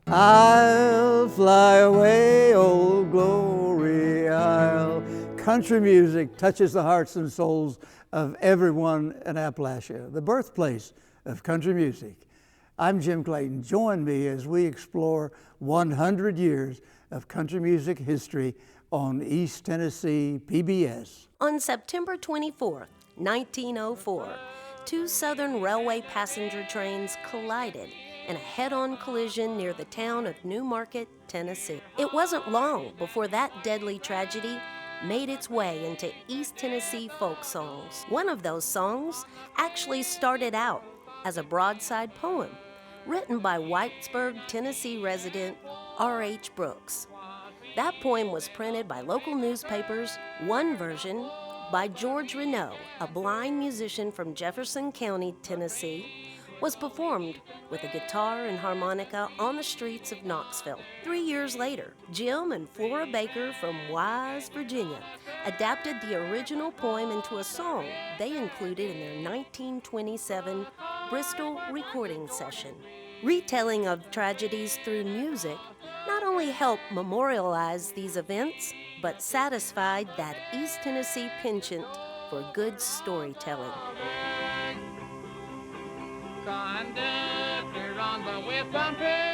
I'll fly away, old glory I'll. Country music touches the hearts and souls of everyone in Appalachia, the birthplace of country music. I'm Jim Clayton. Join me as we explore 100 years of country music history on East Tennessee PBS. On September 24, 1904, two Southern Railway passenger trains collided in a head-on collision near the town of New Market, Tennessee. It wasn't long before that deadly tragedy made its way into East Tennessee folk songs. One of those songs actually started out as a broadside poem written by Whitesburg, Tennessee resident R.H. Brooks. That poem was printed by local newspapers, one version by George Renault, a blind musician from Jefferson County, Tennessee, was performed with a guitar and harmonica on the streets of Knoxville. 3 years later, Jim and Flora Baker from Wise, Virginia, adapted the original poem into a song they included in their 1927 Bristol recording session. Retelling of tragedies through music not only helped memorialize these events, but satisfied that East Tennessee penchant for good storytelling. Conductor on the westbound train.